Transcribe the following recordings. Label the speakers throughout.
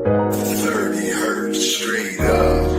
Speaker 1: 30 hertz straight up.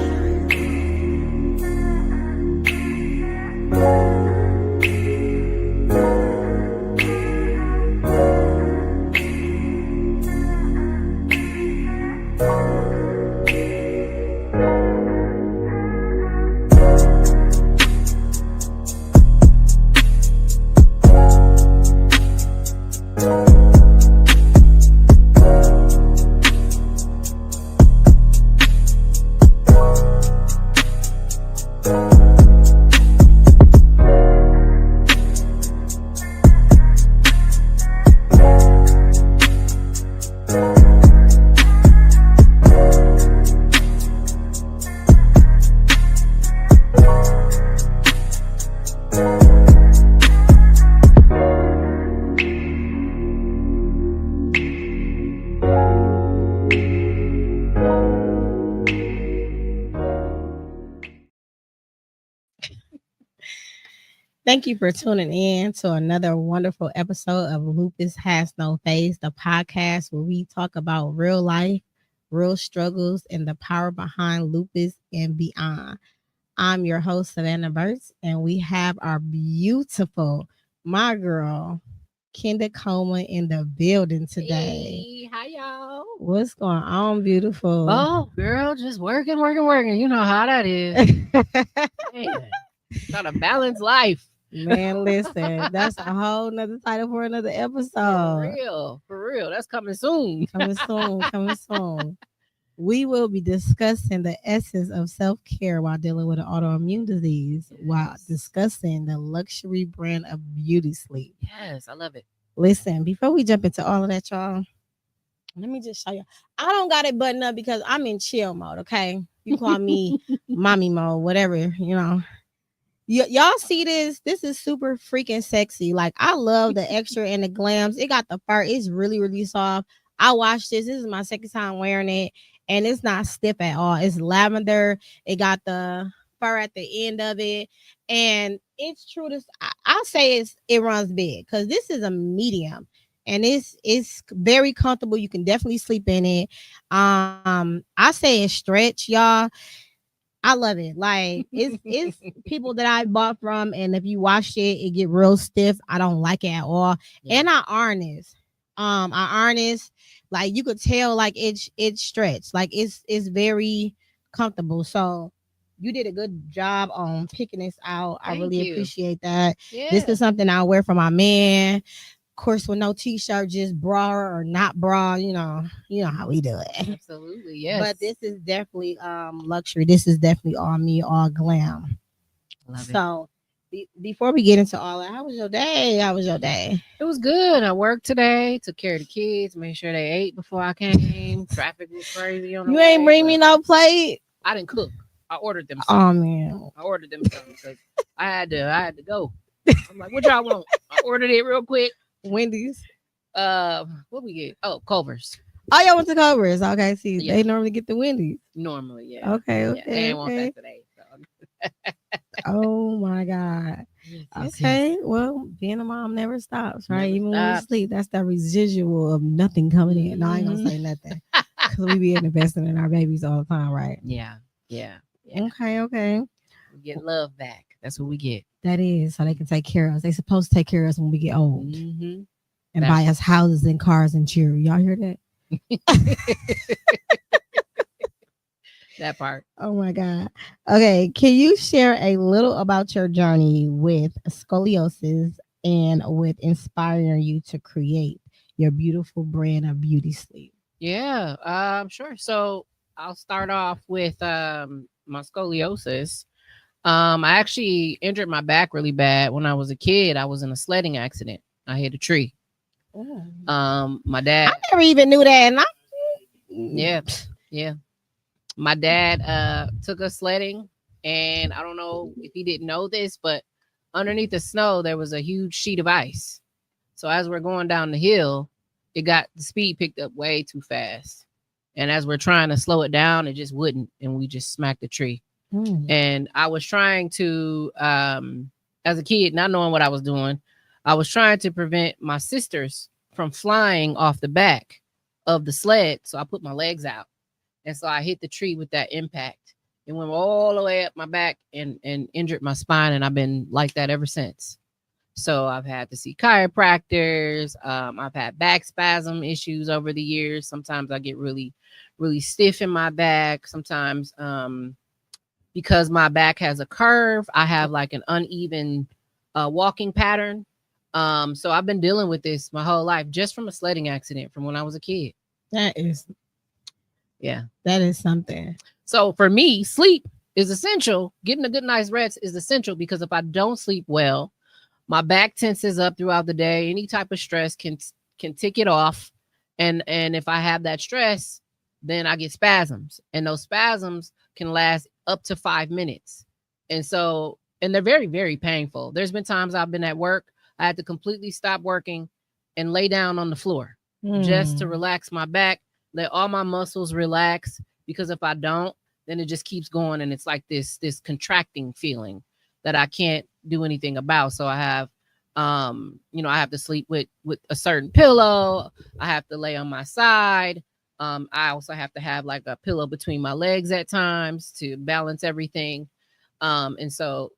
Speaker 2: Thank you for tuning in to another wonderful episode of Lupus Has No Face, the podcast where we talk about real life, real struggles, and the power behind lupus and beyond. I'm your host, Savannah Burks, and we have our beautiful, my girl, Kenda Qualman in the building today.
Speaker 3: Hey, hi y'all.
Speaker 2: What's going on, beautiful?
Speaker 3: Oh, girl, just working. You know how that is. Man, trying to balance life.
Speaker 2: Man, listen, that's a whole nother title for another episode.
Speaker 3: For real. That's coming soon.
Speaker 2: Coming soon. We will be discussing the essence of self-care while dealing with an autoimmune disease, while discussing the luxury brand of beauty sleep.
Speaker 3: Yes, I love it.
Speaker 2: Listen, before we jump into all of that, y'all, let me just show you. I don't got it buttoned up because I'm in chill mode, okay? You call me mommy mode, whatever, you know. Y'all see this? This is super freaking sexy. Like, I love the extra and the glams. It got the fur. It's really, really soft. I watched this. This is my second time wearing it, and it's not stiff at all. It's lavender. It got the fur at the end of it, and it's true to. I'll say it runs big because this is a medium, and it's very comfortable. You can definitely sleep in it. I say it's stretch, y'all. I love it. Like it's people that I bought from, and if you wash it get real stiff. I don't like it at all. Yeah. And I iron this. Like you could tell like it's stretched. Like it's very comfortable. So you did a good job on picking this out. I really appreciate that. Yeah. This is something I'll wear for my man. Of course, with no t-shirt, just bra or not bra, you know how we do it.
Speaker 3: Absolutely, yes.
Speaker 2: But this is definitely luxury. This is definitely all me, all glam.
Speaker 3: Love it.
Speaker 2: So before we get into all that, how was your day?
Speaker 3: It was good. I worked today, took care of the kids, made sure they ate before I came. Traffic was crazy on the way.
Speaker 2: You ain't bring me no plate?
Speaker 3: I didn't cook. I ordered them something.
Speaker 2: Oh man.
Speaker 3: I ordered them something because I had to go. I'm like, what y'all want? I ordered it real quick.
Speaker 2: Wendy's.
Speaker 3: What we get? Oh, Culver's.
Speaker 2: Oh, y'all went to Culver's. Okay, see, yeah. They normally get the Wendy's.
Speaker 3: Normally, yeah.
Speaker 2: Okay.
Speaker 3: They didn't want that today. So.
Speaker 2: Oh my God. Okay, well, being a mom never stops, right?
Speaker 3: Never
Speaker 2: Even
Speaker 3: stops.
Speaker 2: when you sleep, that's the residual of nothing coming in. No, I ain't gonna say nothing because we be investing in our babies all the time, right?
Speaker 3: Yeah.
Speaker 2: Okay.
Speaker 3: We get love back. That's what we get.
Speaker 2: That is, so they can take care of us. They supposed to take care of us when we get old
Speaker 3: and
Speaker 2: buy us houses and cars and jewelry. Y'all hear that?
Speaker 3: That part.
Speaker 2: Oh my God. Okay, can you share a little about your journey with scoliosis and with inspiring you to create your beautiful brand of beauty sleep?
Speaker 3: Yeah, sure. So I'll start off with my scoliosis. I actually injured my back really bad when I was a kid. I was in a sledding accident. I hit a tree. My dad.
Speaker 2: I never even knew that.
Speaker 3: Yeah. My dad took us sledding, and I don't know if he didn't know this, but underneath the snow there was a huge sheet of ice. So as we're going down the hill, the speed picked up way too fast, and as we're trying to slow it down, it just wouldn't, and we just smacked the tree. And I was trying to, as a kid, not knowing what I was doing, I was trying to prevent my sisters from flying off the back of the sled. So I put my legs out And so I hit the tree with that impact. It went all the way up my back and injured my spine. And I've been like that ever since. So I've had to see chiropractors. I've had back spasm issues over the years. Sometimes I get really, really stiff in my back. Sometimes because my back has a curve, I have like an uneven walking pattern. So I've been dealing with this my whole life just from a sledding accident from when I was a kid.
Speaker 2: That is something.
Speaker 3: So for me, sleep is essential. Getting a good night's rest is essential because if I don't sleep well, my back tenses up throughout the day. Any type of stress can tick it off. And if I have that stress, then I get spasms. And those spasms can last up to 5 minutes. And they're very, very painful. There's been times I've been at work. I had to completely stop working and lay down on the floor just to relax my back, let all my muscles relax. Because if I don't, then it just keeps going. And it's like this contracting feeling that I can't do anything about. So I have, I have to sleep with a certain pillow. I have to lay on my side. I also have to have like a pillow between my legs at times to balance everything. And so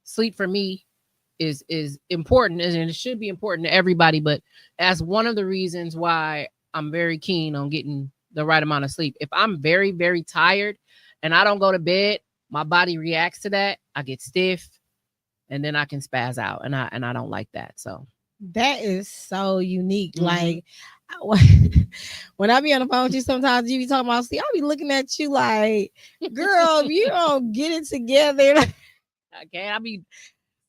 Speaker 3: sleep for me is important, and it should be important to everybody. But as one of the reasons why I'm very keen on getting the right amount of sleep. If I'm very, very tired and I don't go to bed, my body reacts to that. I get stiff and then I can spaz out, and I don't like that. So
Speaker 2: that is so unique. Like when I be on the phone with you, sometimes you be talking about sleep, I'll be looking at you like, girl, if you don't get it together,
Speaker 3: okay, I'll be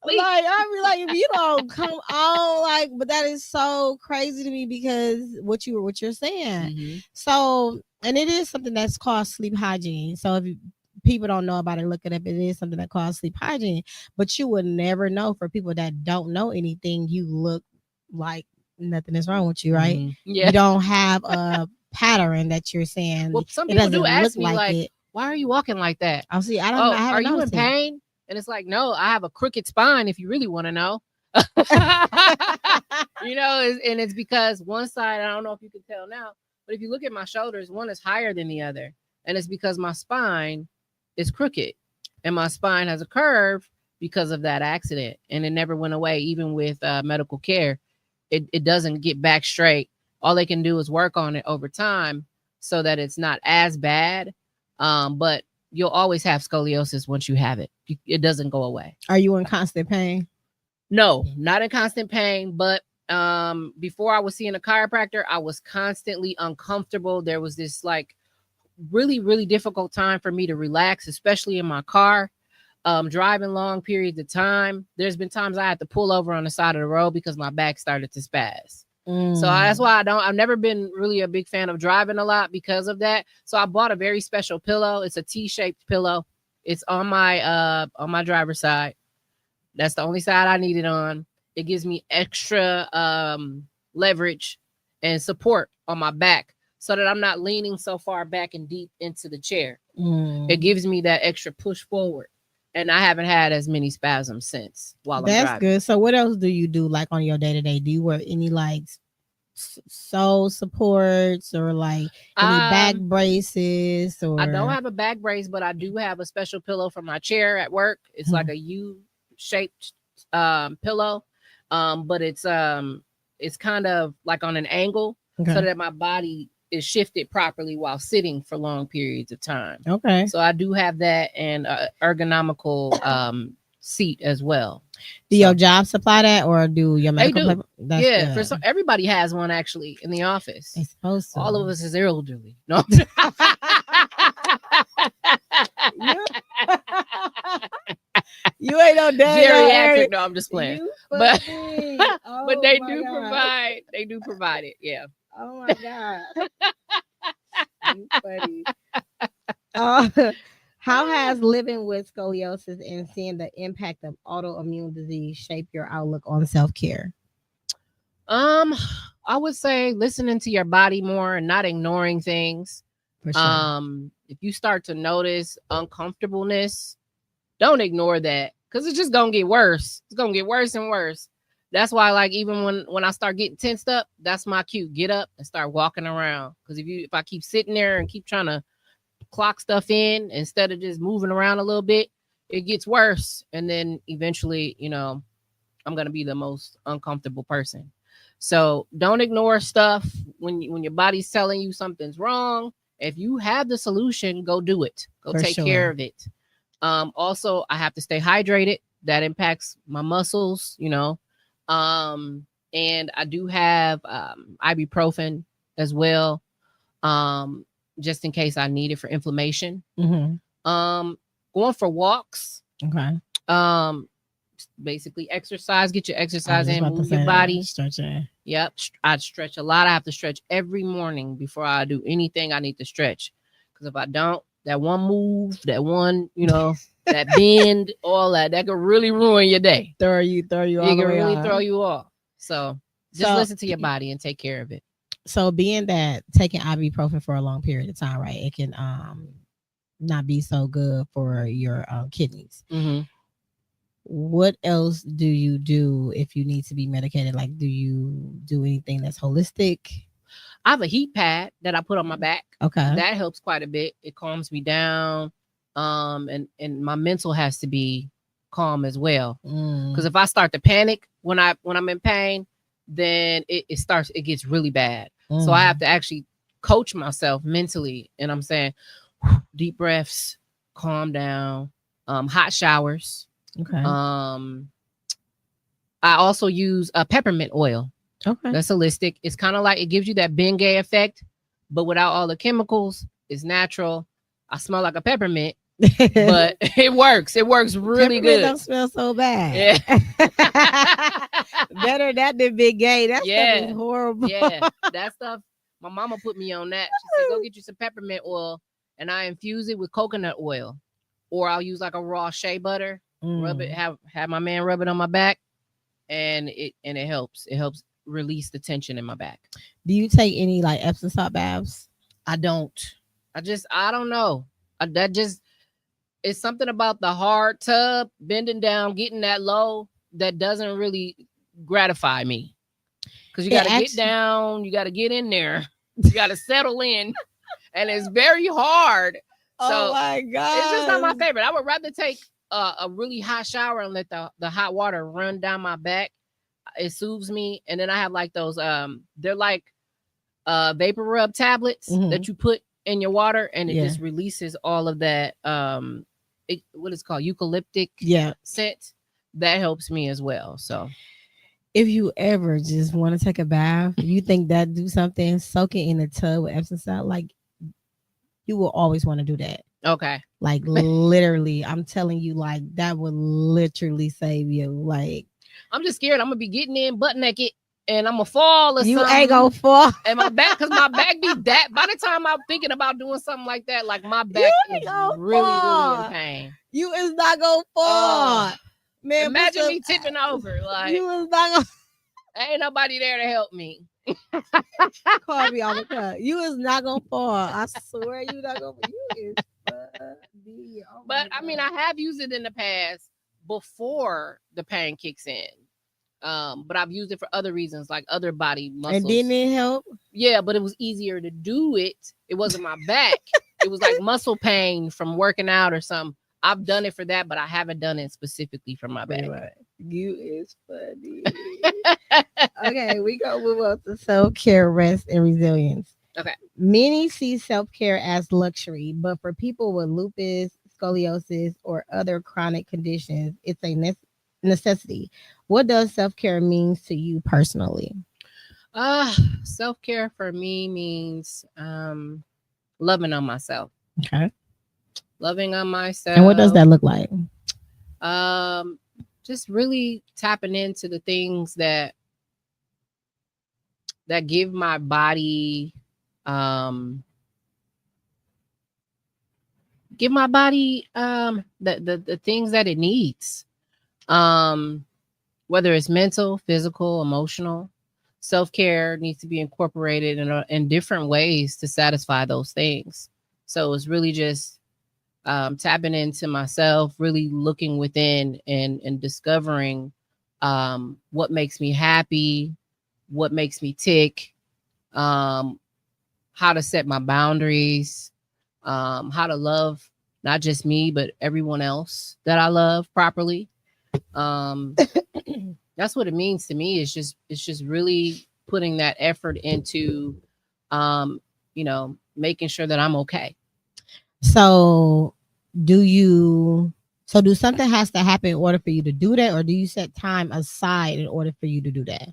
Speaker 2: if you don't come on, like, but that is so crazy to me because what you're saying. So, and it is something that's called sleep hygiene. So if people don't know about it, look it up. It is something that calls sleep hygiene, but you would never know. For people that don't know anything, you look like nothing is wrong with you, right? You don't have a pattern that you're saying.
Speaker 3: Well, some people do ask me like, why are you walking like that?
Speaker 2: I'll see. I don't know.
Speaker 3: Are you in pain? And it's like, no, I have a crooked spine. If you really want to know, and it's because one side, I don't know if you can tell now, but if you look at my shoulders, one is higher than the other. And it's because my spine is crooked and my spine has a curve because of that accident. And it never went away. Even with medical care, it doesn't get back straight. All they can do is work on it over time so that it's not as bad. But you'll always have scoliosis once you have it. It doesn't go away.
Speaker 2: Are you in constant pain?
Speaker 3: No, not in constant pain. But before I was seeing a chiropractor, I was constantly uncomfortable. There was this like really, really difficult time for me to relax, especially in my car, driving long periods of time. There's been times I had to pull over on the side of the road because my back started to spaz. So that's why I've never been really a big fan of driving a lot because of that. So I bought a very special pillow. It's a T-shaped pillow. It's on my driver's side. That's the only side I need it on. It gives me extra leverage and support on my back so that I'm not leaning so far back and deep into the chair. It gives me that extra push forward. And I haven't had as many spasms since while I'm driving. That's good.
Speaker 2: So what else do you do like on your day-to-day? Do you wear any like sole supports or like any back braces? Or I
Speaker 3: don't have a back brace, but I do have a special pillow for my chair at work. It's like a U-shaped pillow. But it's kind of like on an angle so that my body is shifted properly while sitting for long periods of time. Okay. So I do have that and ergonomical seat as well.
Speaker 2: Do your job supply that, or do your medical?
Speaker 3: They do. For everybody has one actually in the office.
Speaker 2: They're supposed to.
Speaker 3: All of us is elderly. No.
Speaker 2: You ain't no dad.
Speaker 3: Geriatric. No, I'm just playing. But they do
Speaker 2: God.
Speaker 3: provide. They do provide it. Yeah.
Speaker 2: Oh my God. Funny. How has living with scoliosis and seeing the impact of autoimmune disease shape your outlook on self-care?
Speaker 3: I would say listening to your body more and not ignoring things.
Speaker 2: For sure.
Speaker 3: If you start to notice uncomfortableness, don't ignore that because it's just gonna get worse. It's gonna get worse and worse. That's why, like, even when I start getting tensed up, that's my cue. Get up and start walking around. Because if I keep sitting there and keep trying to clock stuff in instead of just moving around a little bit, it gets worse. And then eventually, I'm gonna be the most uncomfortable person. So don't ignore stuff when your body's telling you something's wrong. If you have the solution, go do it. Go take care of it. Also, I have to stay hydrated. That impacts my muscles, and I do have ibuprofen as well, just in case I need it for inflammation. Going for walks.
Speaker 2: Okay.
Speaker 3: Basically exercise. Get your exercise in. Move your body.
Speaker 2: Stretching.
Speaker 3: Yep. I stretch a lot. I have to stretch every morning before I do anything. I need to stretch, because if I don't, that one move, that one, that bend, all that could really ruin your day.
Speaker 2: Throw you all the way.
Speaker 3: It can really throw you off. So just listen to your body and take care of it.
Speaker 2: So being that taking ibuprofen for a long period of time, right, it can not be so good for your kidneys. What else do you do if you need to be medicated? Like, do you do anything that's holistic?
Speaker 3: I have a heat pad that I put on my back.
Speaker 2: Okay.
Speaker 3: That helps quite a bit. It calms me down. And my mental has to be calm as well. Because if I start to panic when I'm in pain, then it gets really bad. So I have to actually coach myself mentally. And I'm saying, deep breaths, calm down, hot showers.
Speaker 2: Okay.
Speaker 3: I also use peppermint oil.
Speaker 2: Okay.
Speaker 3: That's holistic. It's kind of like, it gives you that Bengay effect, but without all the chemicals. It's natural. I smell like a peppermint, but it works. It works really
Speaker 2: peppermint
Speaker 3: good.
Speaker 2: Don't smell so bad.
Speaker 3: Yeah.
Speaker 2: Better that than Bengay. That stuff is horrible.
Speaker 3: Yeah. That stuff. My mama put me on that. She said, go get you some peppermint oil, and I infuse it with coconut oil, or I'll use like a raw shea butter. Rub it. Have my man rub it on my back, and it helps. It helps release the tension in my back.
Speaker 2: Do you take any like Epsom salt baths?
Speaker 3: I don't. I don't know. It's something about the hard tub, bending down, getting that low, that doesn't really gratify me. Because you got to get down, you got to get in there, you got to settle in, and it's very hard. So
Speaker 2: oh my God.
Speaker 3: It's just not my favorite. I would rather take a really hot shower and let the hot water run down my back. It soothes me. And then I have like those, they're like vapor rub tablets that you put in your water, and it just releases all of that, what is called eucalyptic scent. That helps me as well. So
Speaker 2: if you ever just want to take a bath, you think that do something, soak it in the tub with Epsom salt, like you will always want to do that.
Speaker 3: Okay.
Speaker 2: Like literally, I'm telling you, like that would literally save you. Like,
Speaker 3: I'm just scared I'm gonna be getting in butt naked and I'm gonna fall or
Speaker 2: you
Speaker 3: something.
Speaker 2: ain't gonna fall.
Speaker 3: And my back, because my back be that. By the time I'm thinking about doing something like that, like my back is really in pain.
Speaker 2: You is not gonna fall. Man,
Speaker 3: imagine me tipping over. Like,
Speaker 2: you is not gonna.
Speaker 3: Ain't nobody there to help me.
Speaker 2: Call me all the time. You is not gonna fall. I swear you not gonna. You is funny. Oh,
Speaker 3: but I mean, I have used it in the past before the pain kicks in. But I've used it for other reasons, like other body muscles.
Speaker 2: And didn't it help?
Speaker 3: Yeah, but it was easier to do it. It wasn't my back. It was like muscle pain from working out or something. I've done it for that, but I haven't done it specifically for my back.
Speaker 2: Right. You is funny. Okay, we gonna move on to self-care, rest, and resilience.
Speaker 3: Okay.
Speaker 2: Many see self-care as luxury, but for people with lupus, scoliosis, or other chronic conditions, it's a necessity. What does self-care mean to you personally?
Speaker 3: Self-care for me means loving on myself.
Speaker 2: Okay.
Speaker 3: Loving on myself.
Speaker 2: And what does that look like?
Speaker 3: Just really tapping into the things that give my body the things that it needs. Whether it's mental, physical, emotional. Self-care needs to be incorporated in different ways to satisfy those things. So it's really just tapping into myself, really looking within and discovering what makes me happy, what makes me tick, how to set my boundaries, how to love not just me, but everyone else that I love properly. That's what it means to me. It's just really putting that effort into, making sure that I'm okay.
Speaker 2: So do something has to happen in order for you to do that, or do you set time aside in order for you to do that?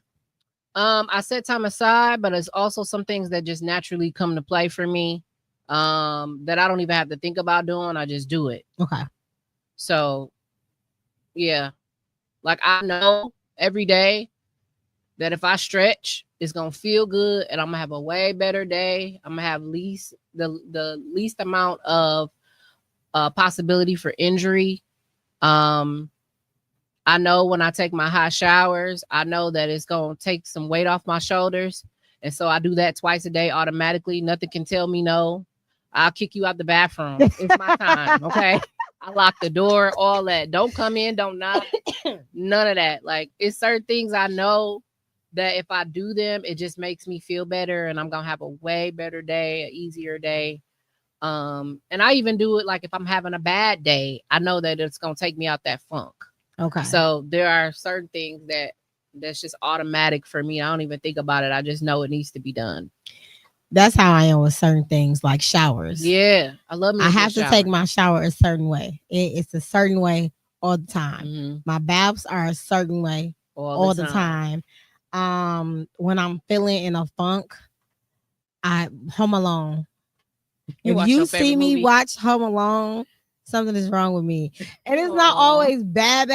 Speaker 3: I set time aside, but it's also some things that just naturally come to play for me, that I don't even have to think about doing. I just do it.
Speaker 2: Okay.
Speaker 3: So, yeah, like I know every day that if I stretch, it's gonna feel good, and I'm gonna have a way better day. I'm gonna have the least amount of possibility for injury. I know when I take my hot showers, I know that it's going to take some weight off my shoulders. And so I do that twice a day automatically. Nothing can tell me no. I'll kick you out the bathroom. It's my time. Okay. I lock the door, all that. Don't come in, don't knock. None of that. Like, it's certain things I know that if I do them, it just makes me feel better, and I'm going to have a way better day, an easier day. And I even do it like if I'm having a bad day, I know that it's going to take me out that funk.
Speaker 2: Okay.
Speaker 3: So there are certain things that's just automatic for me. I don't even think about it. I just know it needs to be done.
Speaker 2: That's how I am with certain things like showers.
Speaker 3: Yeah. I love me.
Speaker 2: I have to take my shower a certain way. It's a certain way all the time. Mm-hmm. My baths are a certain way all the time. When I'm feeling in a funk, Home Alone. If you see me watch Home Alone, something is wrong with me. And it's not always bad,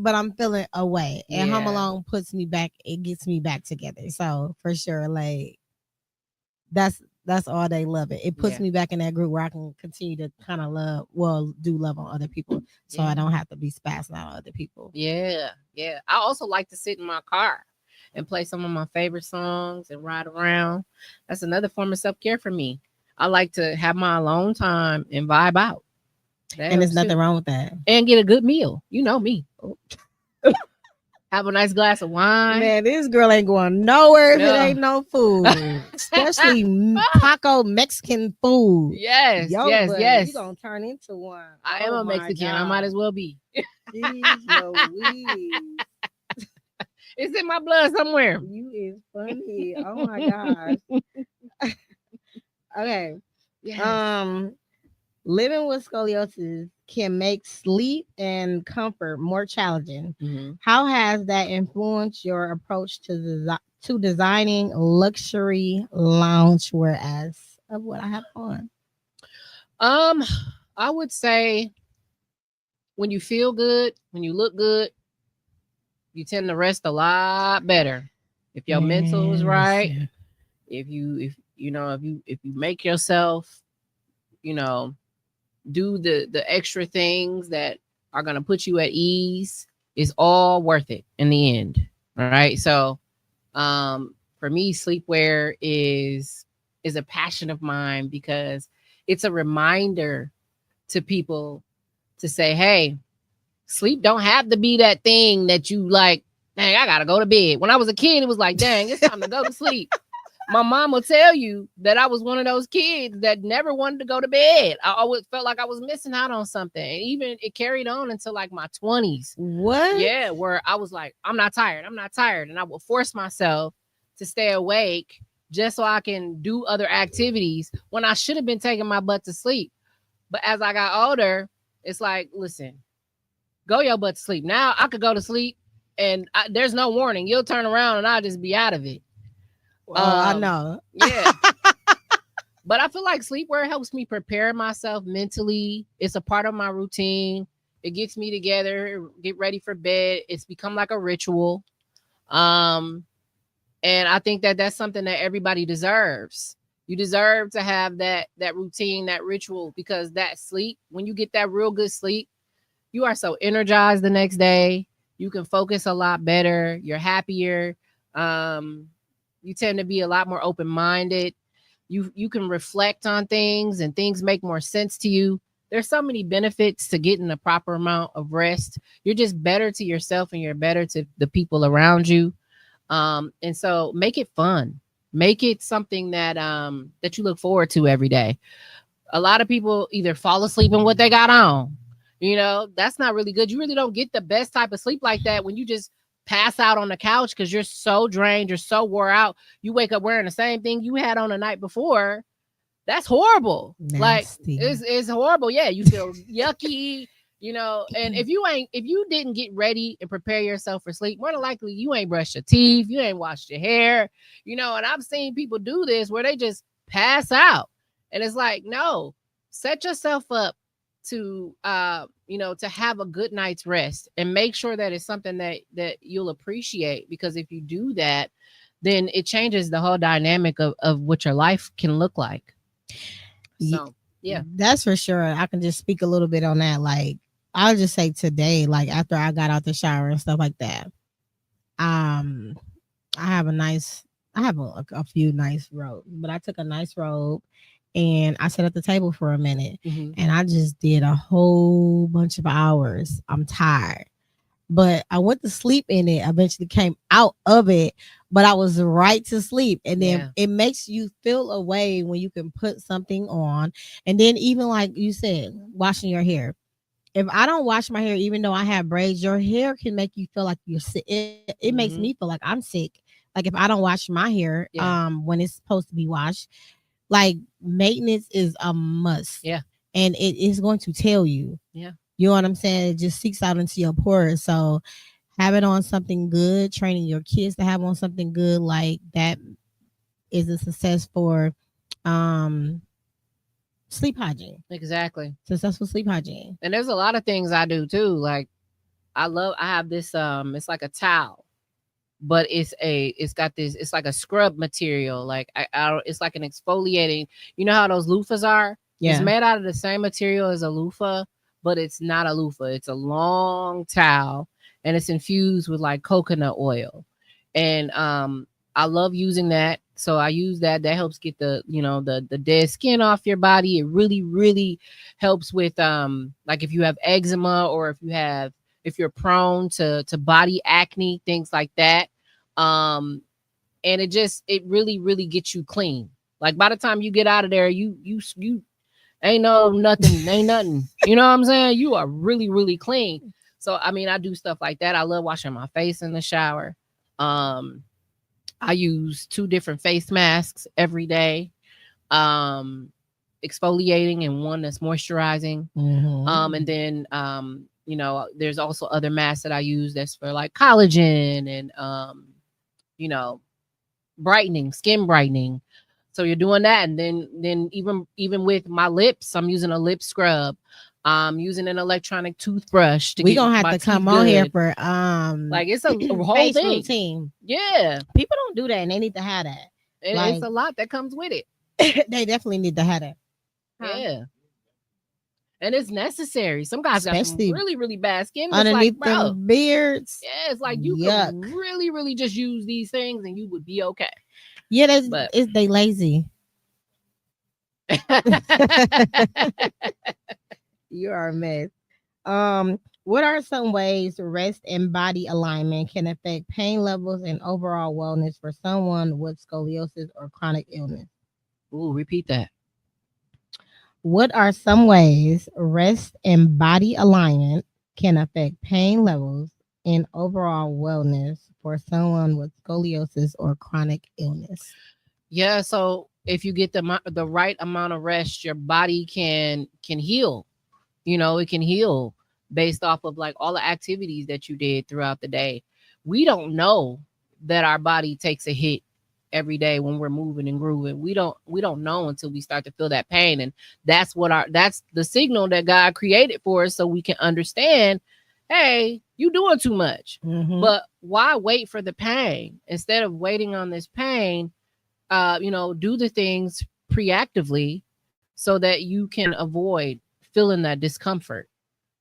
Speaker 2: but I'm feeling away. And Home Alone puts me back, it gets me back together. So for sure, like that's all they love it. It puts me back in that group where I can continue to kind of do love on other people. So I don't have to be spazzing out on other people.
Speaker 3: Yeah. Yeah. I also like to sit in my car and play some of my favorite songs and ride around. That's another form of self-care for me. I like to have my alone time and vibe out.
Speaker 2: And there's nothing wrong with that.
Speaker 3: And get a good meal. You know me. Have a nice glass of wine.
Speaker 2: Man, this girl ain't going nowhere if it ain't no food. Especially taco Mexican food.
Speaker 3: Yes, yes.
Speaker 2: You gonna turn into one.
Speaker 3: I am a Mexican. God. I might as well be.
Speaker 2: Jeez Louise.
Speaker 3: It's in my blood somewhere.
Speaker 2: You is funny. Oh my gosh. Okay. Yes. Living with scoliosis can make sleep and comfort more challenging. Mm-hmm. How has that influenced your approach to designing luxury loungewear as of what I have on?
Speaker 3: I would say when you feel good, when you look good, you tend to rest a lot better. If your mental is right, if you make yourself, do the extra things that are going to put you at ease, it's all worth it in the end. All right. So for me, sleepwear is a passion of mine because it's a reminder to people to say, hey, sleep don't have to be that thing that you like, dang, I got to go to bed. When I was a kid, it was like, dang, it's time to go to sleep. My mom will tell you that I was one of those kids that never wanted to go to bed. I always felt like I was missing out on something. And even it carried on until like my 20s.
Speaker 2: What?
Speaker 3: Yeah, where I was like, I'm not tired. And I would force myself to stay awake just so I can do other activities when I should have been taking my butt to sleep. But as I got older, it's like, listen, go your butt to sleep. Now I could go to sleep and there's no warning. You'll turn around and I'll just be out of it.
Speaker 2: I know.
Speaker 3: Yeah. But I feel like sleepwear helps me prepare myself mentally. It's a part of my routine. It gets me together, get ready for bed. It's become like a ritual. And I think that that's something that everybody deserves. You deserve to have that routine, that ritual, because that sleep, when you get that real good sleep, you are so energized the next day. You can focus a lot better. You're happier. You tend to be a lot more open-minded. You can reflect on things and things make more sense to you. there's so many benefits to getting the proper amount of rest. You're just better to yourself and you're better to the people around you. And so make it fun. Make it something that that you look forward to every day. A lot of people either fall asleep in what they got on. You know, that's not really good. You really don't get the best type of sleep like that when you just pass out on the couch because you're so drained, you're so wore out. You wake up wearing the same thing you had on the night before. That's horrible.
Speaker 2: Nasty.
Speaker 3: Like it's horrible. Yeah, you feel yucky, you know. And if you didn't get ready and prepare yourself for sleep, more than likely you ain't brushed your teeth, you ain't washed your hair, you know. And I've seen people do this where they just pass out. And it's like, no, set yourself up to you know, to have a good night's rest and make sure that it's something that you'll appreciate, because if you do that, then it changes the whole dynamic of what your life can look like. So yeah,
Speaker 2: that's for sure. I can just speak a little bit on that. Like, I'll just say today, like after I got out the shower and stuff like that, I have a few nice robes, but I took a nice robe and I sat at the table for a minute and I just did a whole bunch of hours. I'm tired, but I went to sleep in it. Eventually came out of it, but I was right to sleep. And then it makes you feel a way when you can put something on. And then even like you said, washing your hair. If I don't wash my hair, even though I have braids, your hair can make you feel like you're sick. It makes me feel like I'm sick. Like if I don't wash my hair when it's supposed to be washed, like maintenance is a must.
Speaker 3: Yeah.
Speaker 2: And it is going to tell you.
Speaker 3: Yeah.
Speaker 2: You know what I'm saying? It just seeks out into your pores. So have it on something good, training your kids to have on something good, like that is a success for sleep hygiene.
Speaker 3: Exactly.
Speaker 2: Successful sleep hygiene.
Speaker 3: And there's a lot of things I do too. Like I have this it's like a towel, but it's like a scrub material. Like it's like an exfoliating. You know how those loofahs are? Yeah. It's made out of the same material as a loofah, but it's not a loofah. It's a long towel and it's infused with like coconut oil. And I love using that. So I use that. That helps get the, you know, the dead skin off your body. It really, really helps with like if you have eczema or if you're prone to body acne, things like that. And it really, really gets you clean. Like by the time you get out of there, you ain't nothing. You know what I'm saying? You are really, really clean. So, I mean, I do stuff like that. I love washing my face in the shower. I use 2 different face masks every day, exfoliating and one that's moisturizing. And then, you know, there's also other masks that I use that's for like collagen and, you know, brightening, skin brightening. So you're doing that. And then even with my lips, I'm using a lip scrub. I'm using an electronic toothbrush.
Speaker 2: We're going to have to come on here for
Speaker 3: like it's a whole
Speaker 2: face
Speaker 3: thing.
Speaker 2: routine.
Speaker 3: Yeah.
Speaker 2: People don't do that and they need to have that.
Speaker 3: And
Speaker 2: like,
Speaker 3: it's a lot that comes with it.
Speaker 2: They definitely need to have that.
Speaker 3: Yeah. And it's necessary. Some guys got some really, really bad skin. It's
Speaker 2: underneath
Speaker 3: like, bro,
Speaker 2: them beards.
Speaker 3: Yeah, it's like you can really, really just use these things and you would be okay.
Speaker 2: Yeah, they lazy. You are a mess. What are some ways rest and body alignment can affect pain levels and overall wellness for someone with scoliosis or chronic illness?
Speaker 3: Ooh, repeat that.
Speaker 2: What are some ways rest and body alignment can affect pain levels and overall wellness for someone with scoliosis or chronic illness?
Speaker 3: Yeah, so if you get the right amount of rest, your body can heal. You know, it can heal based off of like all the activities that you did throughout the day. We don't know that our body takes a hit every day when we're moving and grooving. We don't know until we start to feel that pain. And that's the signal that God created for us so we can understand, hey, you doing too much. But why wait for the pain? Instead of waiting on this pain, you know, do the things preactively so that you can avoid feeling that discomfort.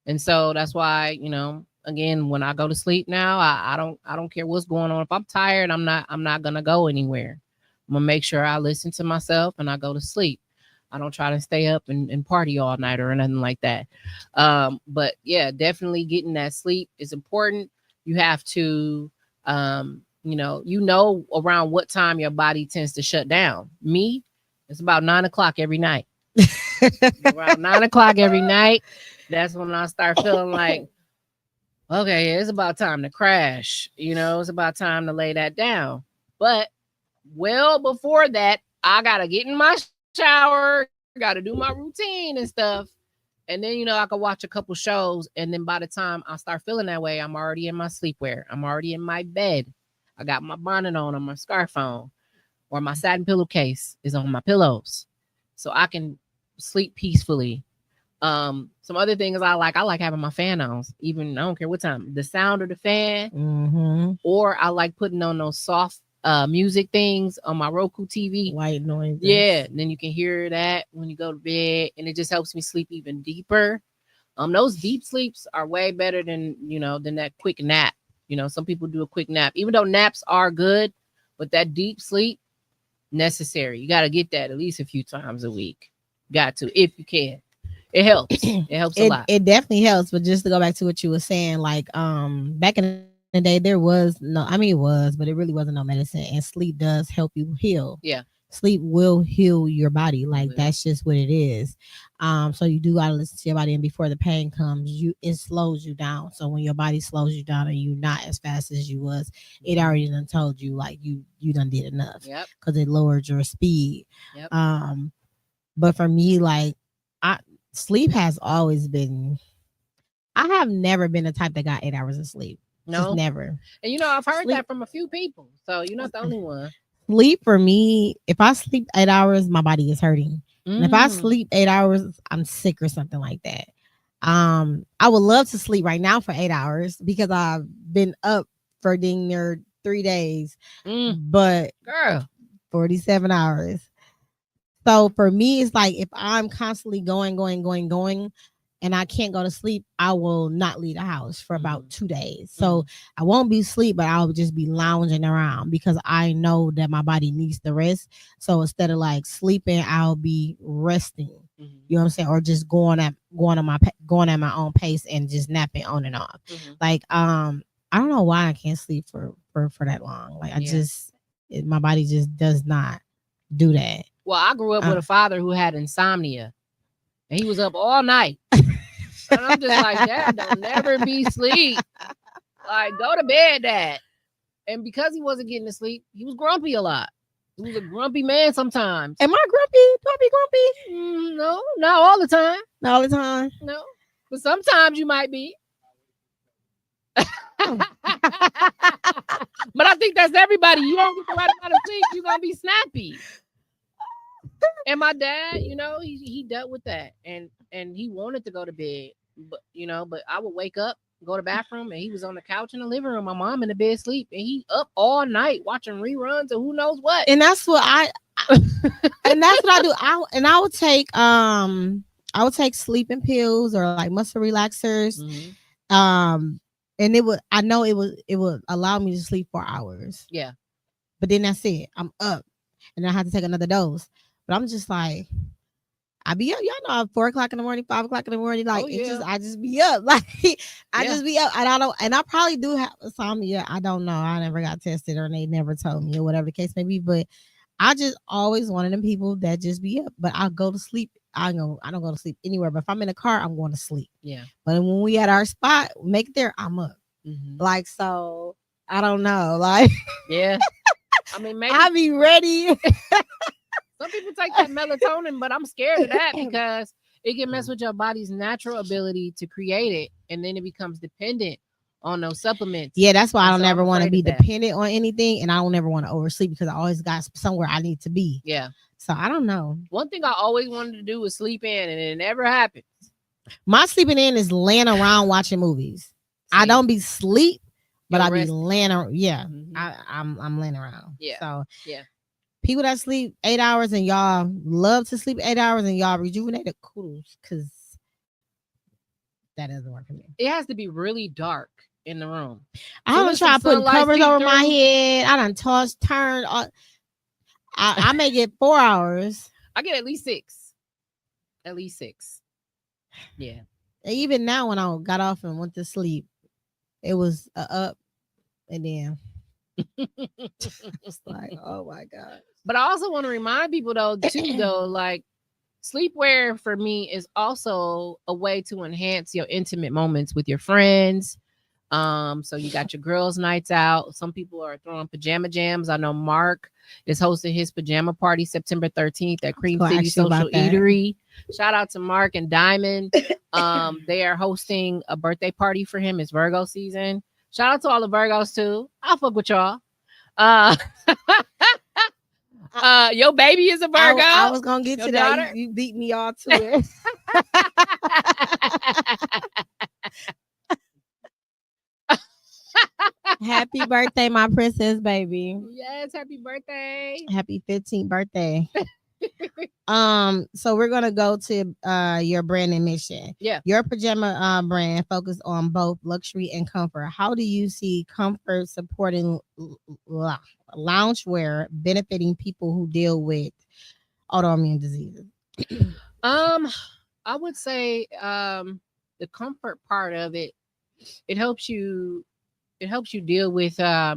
Speaker 3: And so that's why, you know, again, when I go to sleep now, I don't care what's going on. If I'm tired, I'm not gonna go anywhere. I'm gonna make sure I listen to myself and I go to sleep. I don't try to stay up and party all night or nothing like that. But yeah, definitely getting that sleep is important. You have to, around what time your body tends to shut down. Me, it's about 9 o'clock every night. Around 9 o'clock every night, that's when I start feeling like, okay, it's about time to crash. It's about time to lay that down. But well before that, I gotta get in my shower, gotta do my routine and stuff. And then, I could watch a couple shows. And then by the time I start feeling that way, I'm already in my sleepwear. I'm already in my bed. I got my bonnet on or my scarf on, or my satin pillowcase is on my pillows. So I can sleep peacefully. Some other things I like having my fan on, even I don't care what time. The sound of the fan, or I like putting on those soft music things on my Roku TV.
Speaker 2: White noise.
Speaker 3: Yeah, and then you can hear that when you go to bed, and it just helps me sleep even deeper. Those deep sleeps are way better than that quick nap. Some people do a quick nap, even though naps are good, but that deep sleep necessary. You got to get that at least a few times a week. Got to, if you can. It helps. It helps a lot.
Speaker 2: It definitely helps. But just to go back to what you were saying, like back in the day, there was no, I mean it was, but it really wasn't no medicine. And sleep does help you heal.
Speaker 3: Yeah.
Speaker 2: Sleep will heal your body. Like that's just what it is. So you do gotta listen to your body, and before the pain comes, it slows you down. So when your body slows you down and you're not as fast as you was, it already done told you like you done did enough.
Speaker 3: Yep.
Speaker 2: Because it lowered your speed.
Speaker 3: Yep.
Speaker 2: But for me, like sleep has always been. I have never been the type that got 8 hours of sleep.
Speaker 3: No,
Speaker 2: just never.
Speaker 3: And I've heard that from a few people. So you're not the only one.
Speaker 2: Sleep for me, if I sleep 8 hours, my body is hurting. And if I sleep 8 hours, I'm sick or something like that. I would love to sleep right now for 8 hours because I've been up for dang near 3 days. But
Speaker 3: girl,
Speaker 2: 47 hours. So for me, it's like if I'm constantly going, and I can't go to sleep, I will not leave the house for about 2 days. So I won't be asleep, but I'll just be lounging around because I know that my body needs the rest. So instead of like sleeping, I'll be resting. You know what I'm saying? Or just going at my own pace and just napping on and off. Like I don't know why I can't sleep for that long. Like my body just does not do that.
Speaker 3: Well, I grew up with a father who had insomnia, and he was up all night. And I'm just like, Dad, don't never be asleep. Like, go to bed, Dad. And because he wasn't getting to sleep, he was grumpy a lot. He was a grumpy man sometimes.
Speaker 2: Am I grumpy? Do I be grumpy?
Speaker 3: No, not all the time.
Speaker 2: Not all the time.
Speaker 3: No, but sometimes you might be. But I think that's everybody. You don't get the right amount of sleep, you're gonna be snappy. And my dad, he dealt with that, and he wanted to go to bed, but I would wake up, go to the bathroom, and he was on the couch in the living room. My mom in the bed sleep, and he up all night watching reruns or who knows what.
Speaker 2: And that's what and that's what I do. I would take sleeping pills or like muscle relaxers. And it would allow me to sleep 4 hours.
Speaker 3: Yeah.
Speaker 2: But then that's it. I'm up, and I have to take another dose. But I'm just like, I be up. Y'all know I'm 4 o'clock in the morning, 5 o'clock in the morning. Like I just be up. Like just be up. And I don't. And I probably do have insomnia. I don't know. I never got tested, or they never told me, or whatever the case may be. But I just always one of them people that just be up. But I'll go to sleep. I don't go to sleep anywhere. But if I'm in a car, I'm going to sleep.
Speaker 3: Yeah.
Speaker 2: But when we at our spot, make it there, I'm up. Like, so I don't know. Like,
Speaker 3: yeah. I mean, maybe
Speaker 2: I'll be ready.
Speaker 3: Some people take that melatonin, but I'm scared of that because it can mess with your body's natural ability to create it, and then it becomes dependent on those supplements.
Speaker 2: Yeah, that's why I don't ever want to be dependent on anything, and I don't ever want to oversleep because I always got somewhere I need to be.
Speaker 3: Yeah.
Speaker 2: So I don't know.
Speaker 3: One thing I always wanted to do was sleep in, and it never happens.
Speaker 2: My sleeping in is laying around watching movies. I don't be sleep, but I be laying around. Yeah, I'm laying around.
Speaker 3: Yeah.
Speaker 2: So
Speaker 3: yeah.
Speaker 2: People that sleep 8 hours and y'all love to sleep 8 hours and y'all rejuvenated, kudos, because that doesn't work for me.
Speaker 3: It has to be really dark in the room.
Speaker 2: I haven't tried putting covers over my head. I done tossed, turned. I may get 4 hours.
Speaker 3: I get at least 6. At least 6. Yeah.
Speaker 2: And even now, when I got off and went to sleep, it was up and then it's like, oh my god.
Speaker 3: But I also want to remind people though, too, though, like sleepwear for me is also a way to enhance your intimate moments with your friends. So you got your girls' nights out. Some people are throwing pajama jams. I know Mark is hosting his pajama party September 13th at Cream City Social Eatery. Shout out to Mark and Diamond. They are hosting a birthday party for him. It's Virgo season. Shout out to all the Virgos too. I'll fuck with y'all. Your baby is a Virgo.
Speaker 2: I was gonna get
Speaker 3: your
Speaker 2: to
Speaker 3: daughter?
Speaker 2: that. You beat me all to it. Happy birthday, my princess baby.
Speaker 3: Yes, happy birthday.
Speaker 2: Happy 15th birthday. So we're gonna go to your brand and mission.
Speaker 3: Yeah.
Speaker 2: Your pajama brand focused on both luxury and comfort. How do you see comfort supporting loungewear benefiting people who deal with autoimmune diseases?
Speaker 3: I would say the comfort part of it, it helps you deal with your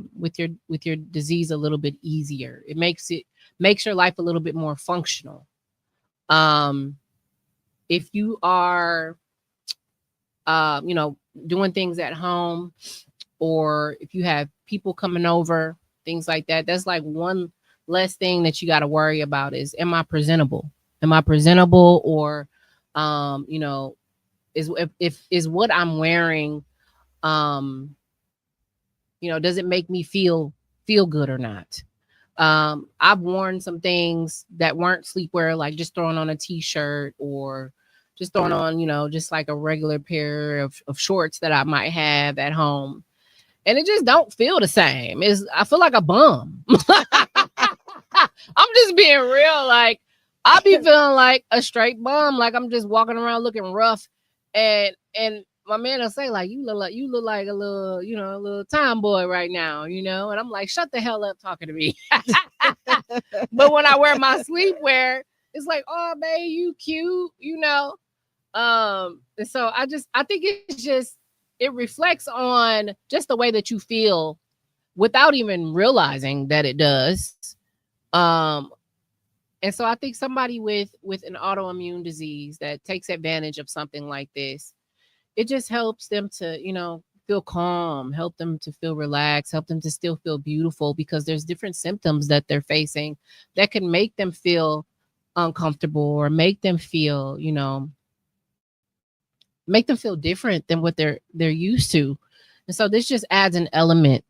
Speaker 3: disease a little bit easier. It makes your life a little bit more functional. If you are doing things at home, or if you have people coming over, things like that, that's like one less thing that you got to worry about is, am I presentable? Or is what I'm wearing, does it make me feel good or not? I've worn some things that weren't sleepwear, like just throwing on a t-shirt or just throwing on, just like a regular pair of shorts that I might have at home. And it just don't feel the same. I feel like a bum. I'm just being real. Like, I be feeling like a straight bum. Like I'm just walking around looking rough. And my man will say, like, you look like a little tomboy right now, And I'm like, shut the hell up talking to me. But when I wear my sleepwear, it's like, oh, babe, you cute, And so I think it reflects on just the way that you feel without even realizing that it does. And so I think somebody with an autoimmune disease that takes advantage of something like this, it just helps them to, feel calm, help them to feel relaxed, help them to still feel beautiful, because there's different symptoms that they're facing that can make them feel uncomfortable or make them feel, different than what they're used to. And so this just adds an element,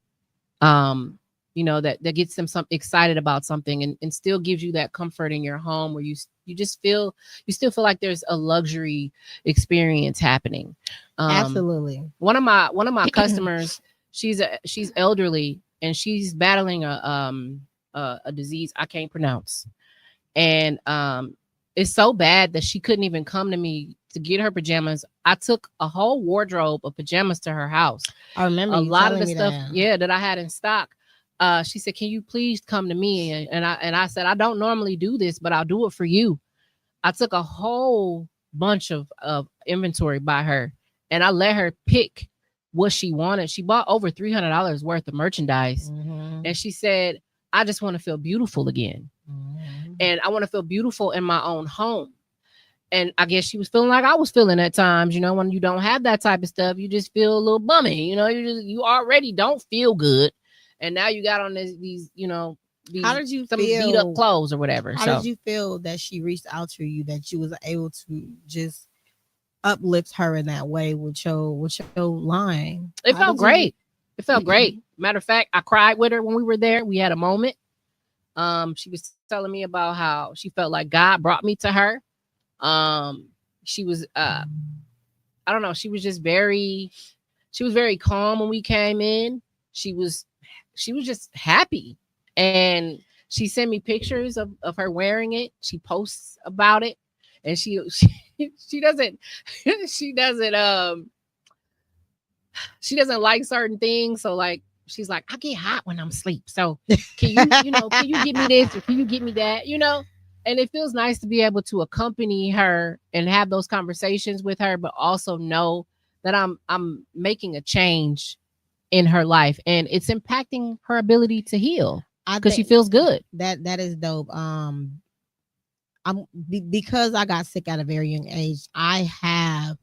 Speaker 3: that gets them excited about something and still gives you that comfort in your home, where you still feel like there's a luxury experience happening.
Speaker 2: Absolutely.
Speaker 3: One of my customers, she's elderly and she's battling a disease I can't pronounce. And it's so bad that she couldn't even come to me to get her pajamas. I took a whole wardrobe of pajamas to her house.
Speaker 2: I remember
Speaker 3: a lot of the stuff
Speaker 2: that.
Speaker 3: That I had in stock. She said, can you please come to me? And I said, I don't normally do this, but I'll do it for you. I took a whole bunch of inventory by her, and I let her pick what she wanted. She bought over $300 worth of merchandise.
Speaker 2: Mm-hmm.
Speaker 3: And she said, I just want to feel beautiful again.
Speaker 2: Mm-hmm.
Speaker 3: And I want to feel beautiful in my own home. And I guess she was feeling like I was feeling at times, when you don't have that type of stuff, you just feel a little bummy, you already don't feel good. And now you got on these
Speaker 2: how did you
Speaker 3: some
Speaker 2: feel,
Speaker 3: beat up clothes or whatever.
Speaker 2: How did you feel that she reached out to you, that you was able to just uplift her in that way with your line?
Speaker 3: It felt great. It felt great. Matter of fact, I cried with her when we were there. We had a moment. She was telling me about how she felt like God brought me to her. She was I don't know, she was very calm when we came in. She was just happy, and she sent me pictures of her wearing it. She posts about it, and she doesn't like certain things. So like, she's like, I get hot when I'm asleep. So can you give me this or can you give me that? And it feels nice to be able to accompany her and have those conversations with her, but also know that I'm making a change in her life, and it's impacting her ability to heal because she feels good.
Speaker 2: That is dope. Because I got sick at a very young age. I have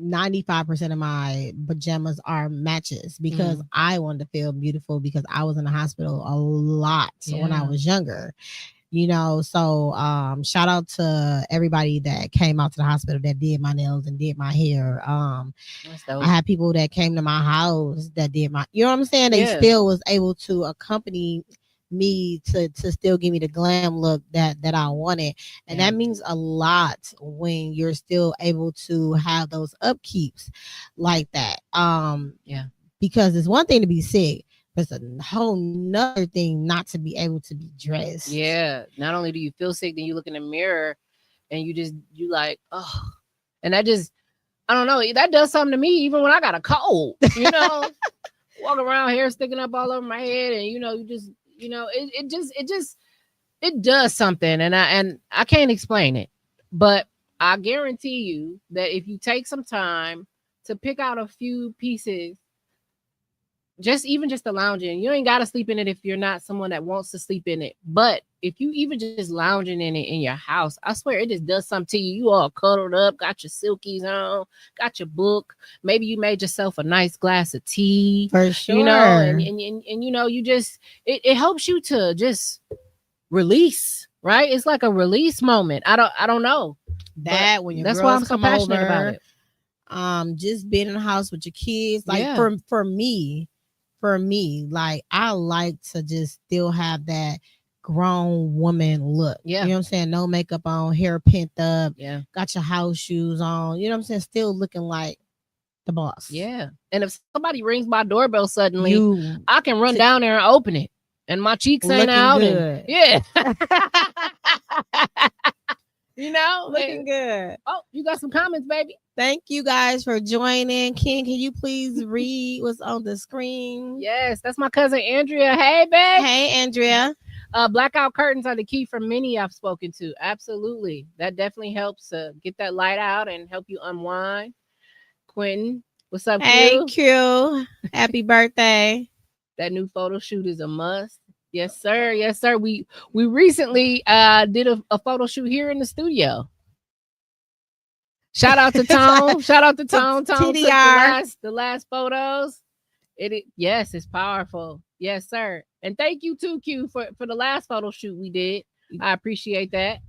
Speaker 2: 95% of my pajamas are matches because I wanted to feel beautiful because I was in the hospital a lot when I was younger. So shout out to everybody that came out to the hospital that did my nails and did my hair. I had people that came to my house that did my, you know what I'm saying? They still was able to accompany me to still give me the glam look that I wanted. And that means a lot when you're still able to have those upkeeps like that. Because it's one thing to be sick, but it's a whole nother thing not to be able to be dressed.
Speaker 3: Yeah. Not only do you feel sick, then you look in the mirror and you like, oh, and I don't know, that does something to me even when I got a cold, walk around hair sticking up all over my head, and it does something, and I can't explain it, but I guarantee you that if you take some time to pick out a few pieces, just the lounging, you ain't got to sleep in it if you're not someone that wants to sleep in it. But if you even just lounging in it in your house, I swear it just does something to you. You all cuddled up, got your silkies on, got your book. Maybe you made yourself a nice glass of tea.
Speaker 2: For sure.
Speaker 3: And you just, it helps you to just release, right? It's like a release moment. I don't know.
Speaker 2: That when your
Speaker 3: that's
Speaker 2: girls
Speaker 3: why I'm so
Speaker 2: come
Speaker 3: passionate
Speaker 2: over,
Speaker 3: about it.
Speaker 2: Just being in the house with your kids. Like for me, like I like to just still have that grown woman look. You know what I'm saying? No makeup on, hair pent up. Got your house shoes on. You know what I'm saying? Still looking like the boss.
Speaker 3: Yeah. And if somebody rings my doorbell suddenly, I can run down there and open it, and my cheeks ain't out.
Speaker 2: Good. Looking good.
Speaker 3: Oh, you got some comments, baby.
Speaker 2: Thank you guys for joining. Ken, can you please read what's on the screen?
Speaker 3: Yes, that's my cousin Andrea. Hey, babe.
Speaker 2: Hey, Andrea.
Speaker 3: Blackout curtains are the key for many I've spoken to. Absolutely. That definitely helps get that light out and help you unwind. Quentin, what's up, Q?
Speaker 2: Hey, Q. Happy birthday.
Speaker 3: That new photo shoot is a must. Yes, sir. Yes, sir. We recently did a photo shoot here in the studio. Shout out to Tom. Shout out to Tom. Tom took the last photos. Yes, it's powerful. Yes, sir. And thank you too, Q, for the last photo shoot we did. I appreciate that.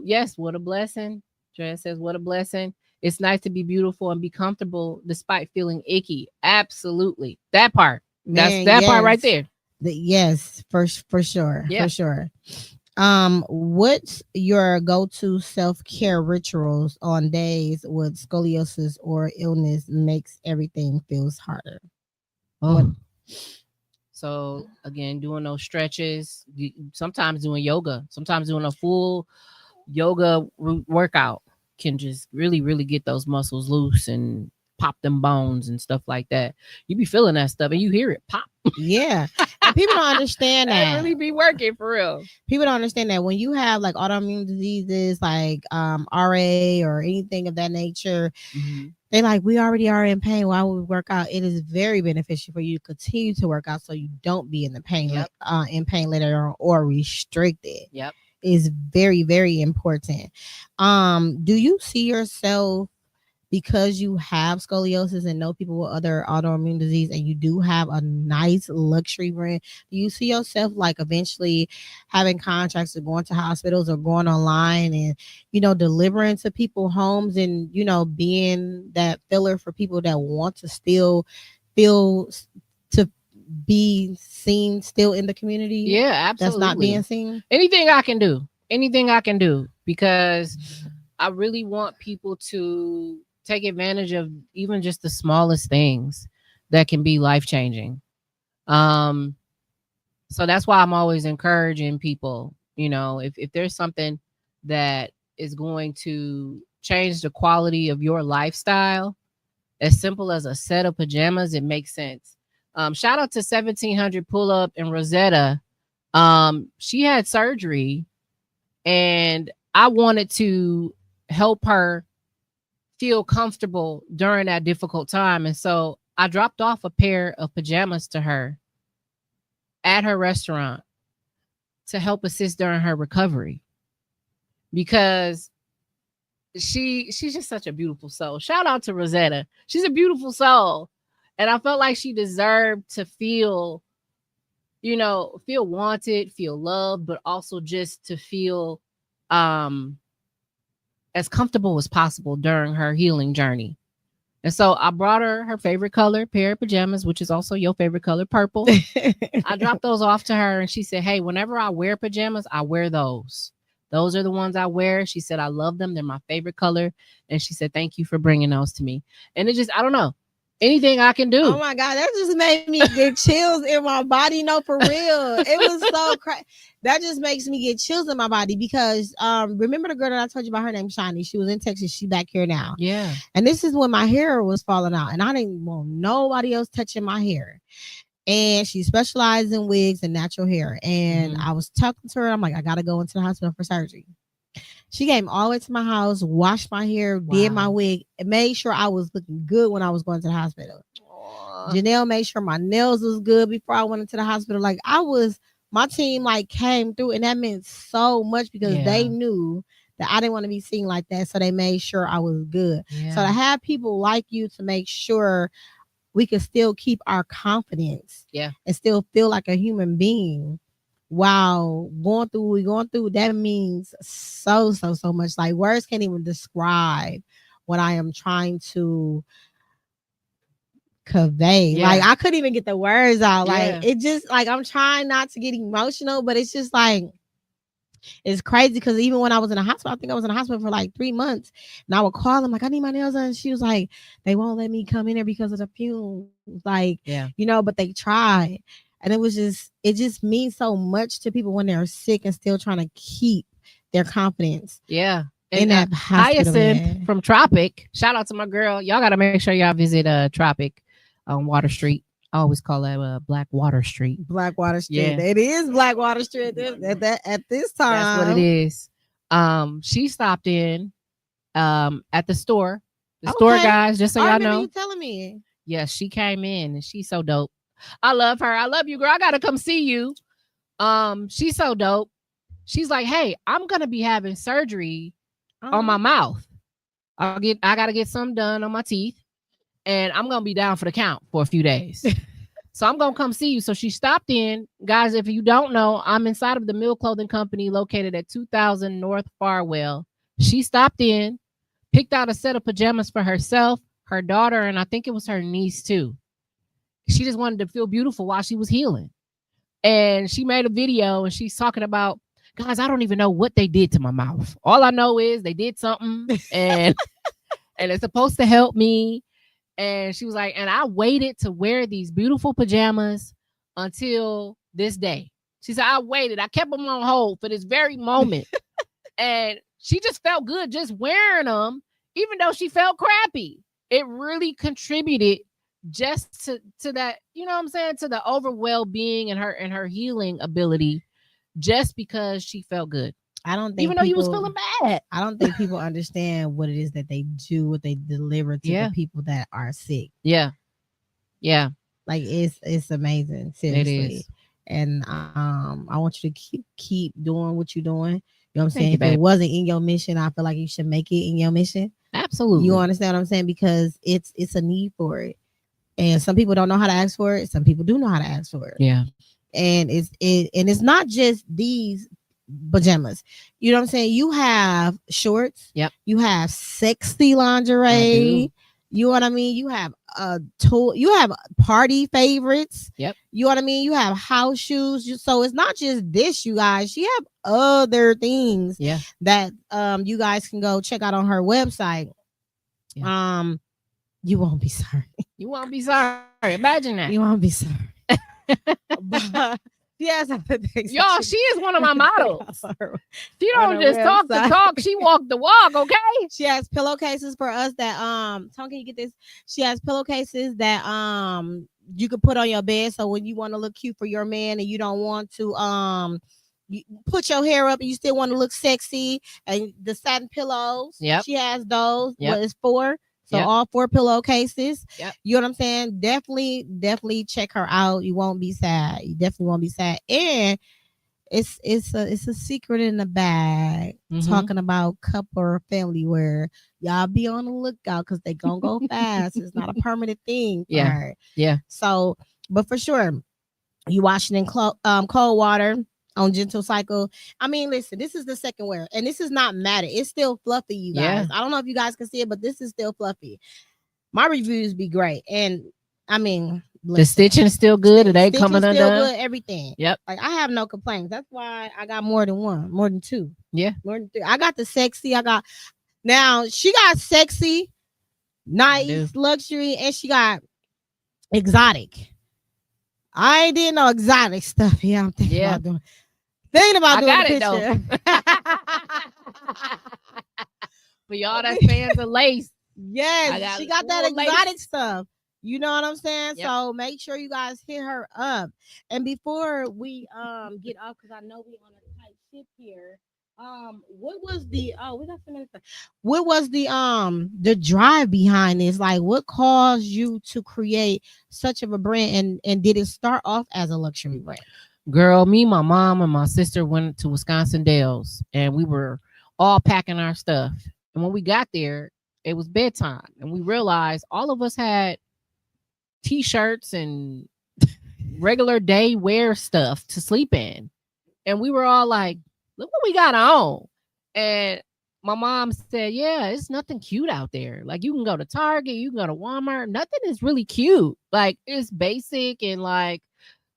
Speaker 3: Yes, what a blessing. Drea says, what a blessing. It's nice to be beautiful and be comfortable despite feeling icky. Absolutely. That part.
Speaker 2: Man,
Speaker 3: That's part right there.
Speaker 2: Yes, for sure. Yeah. For sure. What's your go-to self-care rituals on days with scoliosis or illness makes everything feels harder?
Speaker 3: So again, doing those stretches, sometimes doing yoga, sometimes doing a full yoga workout can just really, really get those muscles loose and pop them bones and stuff like that. You be feeling that stuff and you hear it pop.
Speaker 2: Yeah. And people don't understand that.
Speaker 3: Really be working for real.
Speaker 2: People don't understand that when you have like autoimmune diseases like RA or anything of that nature, they like, we already are in pain. Why would we work out? It is very beneficial for you to continue to work out so you don't be in the pain in pain later on or restricted. Is very, very important. Do you see yourself, because you have scoliosis and know people with other autoimmune disease and you do have a nice luxury brand, do you see yourself like eventually having contracts or going to hospitals or going online and, delivering to people homes and, being that filler for people that want to still feel to be seen still in the community?
Speaker 3: Yeah, absolutely.
Speaker 2: That's not being seen?
Speaker 3: Anything I can do, because I really want people to take advantage of even just the smallest things that can be life-changing. So that's why I'm always encouraging people, if there's something that is going to change the quality of your lifestyle, as simple as a set of pajamas, it makes sense. Shout out to 1700 Pull Up and Rosetta She had surgery, and I wanted to help her feel comfortable during that difficult time. And so I dropped off a pair of pajamas to her at her restaurant to help assist during her recovery, because she's just such a beautiful soul. Shout out to Rosetta. She's a beautiful soul. And I felt like she deserved to feel, feel wanted, feel loved, but also just to feel as comfortable as possible during her healing journey. And so I brought her favorite color pair of pajamas, which is also your favorite color, purple. I dropped those off to her, and she said, hey, whenever I wear pajamas, I wear those. Those are the ones I wear. She said, I love them. They're my favorite color. And she said, thank you for bringing those to me. And it just, I don't know, anything I can do.
Speaker 2: Oh my God, that just made me get chills in my body. No, for real. It was so crazy. That just makes me get chills in my body because remember the girl that I told you about, her name Shani? She was in Texas. She back here now.
Speaker 3: Yeah.
Speaker 2: And this is when my hair was falling out, and I didn't want nobody else touching my hair. And she specialized in wigs and natural hair. And I was talking to her. I'm like, I gotta go into the hospital for surgery. She came all the way to my house, washed my hair, did my wig, and made sure I was looking good when I was going to the hospital. Janelle made sure my nails was good before I went into the hospital. Like my team like came through, and that meant so much because they knew that I didn't want to be seen like that. So they made sure I was good. Yeah. So to have people like you to make sure we can still keep our confidence and still feel like a human being while going through what we're going through, that means so much. Like words can't even describe what I am trying to convey. Like I couldn't even get the words out. Like it just like I'm trying not to get emotional, but it's just like it's crazy because even when I was in the hospital, I think I was in the hospital for like 3 months, and I would call them like, I need my nails done. And she was like, they won't let me come in there because of the fumes. Like, but they tried. And it just means so much to people when they're sick and still trying to keep their confidence. Yeah. In that hospital.
Speaker 3: Hyacinth from Tropic. Shout out to my girl. Y'all got to make sure y'all visit Tropic on Water Street. I always call that Blackwater Street.
Speaker 2: Blackwater Street. Yeah. It is Blackwater Street at this time.
Speaker 3: That's what it is. She stopped in at the store. The store guys, just so y'all know.
Speaker 2: You telling me.
Speaker 3: Yes, she came in and she's so dope. I love her. I love you, girl. I gotta come see you. She's so dope. She's like, hey, I'm gonna be having surgery on my mouth. I gotta get something done on my teeth. And I'm going to be down for the count for a few days. So I'm going to come see you. So she stopped in. Guys, if you don't know, I'm inside of the Mill Clothing Company located at 2000 North Farwell. She stopped in, picked out a set of pajamas for herself, her daughter, and I think it was her niece too. She just wanted to feel beautiful while she was healing. And she made a video and she's talking about, guys, I don't even know what they did to my mouth. All I know is they did something and it's supposed to help me. And she was like, and I waited to wear these beautiful pajamas until this day. She said, I waited. I kept them on hold for this very moment. And she just felt good just wearing them, even though she felt crappy. It really contributed just to that, you know what I'm saying, to the overall well-being and her healing ability just because she felt good.
Speaker 2: I don't think
Speaker 3: even though you was feeling bad.
Speaker 2: I don't think people understand what it is that they do, what they deliver to the people that are sick. Yeah. Yeah. Like it's amazing. Seriously. It is. And I want you to keep doing what you're doing. You know what I'm saying? If it wasn't in your mission, I feel like you should make it in your mission.
Speaker 3: Absolutely.
Speaker 2: You understand what I'm saying? Because it's a need for it. And some people don't know how to ask for it. Some people do know how to ask for it. Yeah. And it's not just these pajamas. You know what I'm saying? You have shorts. Yep. You have sexy lingerie. You know what I mean? You have you have party favorites. Yep. You know what I mean? You have house shoes. So it's not just this, you guys. She have other things that you guys can go check out on her website. Yeah. You won't be sorry.
Speaker 3: You won't be sorry. Imagine that.
Speaker 2: You won't be sorry. She has other things.
Speaker 3: Y'all, she is one of my models. She
Speaker 2: On
Speaker 3: don't
Speaker 2: her
Speaker 3: just talk the
Speaker 2: website.
Speaker 3: talk. She walk the walk, okay?
Speaker 2: She has pillowcases for us that Tom, can you get this? She has pillowcases that you can put on your bed, so when you want to look cute for your man and you don't want to you put your hair up and you still want to look sexy, and the satin pillows.
Speaker 3: Yep.
Speaker 2: She has those.
Speaker 3: Yep.
Speaker 2: What is 4? So
Speaker 3: Yep.
Speaker 2: all 4 pillowcases.
Speaker 3: Yep.
Speaker 2: You know what I'm saying? Definitely check her out. You won't be sad. You definitely won't be sad. And it's a secret in the bag.
Speaker 3: Mhm.
Speaker 2: Talking about couple or family wear. Y'all be on the lookout because they gonna go fast. It's not a permanent thing for
Speaker 3: Yeah.
Speaker 2: her.
Speaker 3: Yeah.
Speaker 2: So, but for sure, you wash it in cold water on gentle cycle. I mean, listen, this is the second wear, and this is not matted. It's still fluffy, you guys.
Speaker 3: Yeah.
Speaker 2: I don't know if you guys can see it, but this is still fluffy. My reviews be great, and I mean,
Speaker 3: The
Speaker 2: listen,
Speaker 3: stitching still good. It ain't
Speaker 2: stitching
Speaker 3: coming
Speaker 2: still
Speaker 3: undone.
Speaker 2: good. Everything.
Speaker 3: Yep.
Speaker 2: Like I have no complaints. That's why I got more than 2,
Speaker 3: Yeah.
Speaker 2: more than 3. I got the sexy. Now she got sexy, nice, luxury, and she got exotic. I didn't know exotic stuff. Yeah, I'm thinking about doing. Thinking about doing
Speaker 3: got
Speaker 2: a
Speaker 3: it, though.
Speaker 2: picture.
Speaker 3: For y'all that's fans of lace.
Speaker 2: Yes, she got that
Speaker 3: full lace.
Speaker 2: exotic stuff. You know what I'm saying?
Speaker 3: Yep.
Speaker 2: So make sure you guys hit her up. And before we get off, because I know we on a tight ship here. What was the drive behind this? Like, what caused you to create such of a brand, and did it start off as a luxury brand?
Speaker 3: Girl, me, my mom, and my sister went to Wisconsin Dells, and we were all packing our stuff. And when we got there, it was bedtime, and we realized all of us had T-shirts and regular day wear stuff to sleep in. And we were all like, look what we got on. And my mom said, yeah, it's nothing cute out there. Like, you can go to Target, you can go to Walmart. Nothing is really cute. Like, it's basic and like,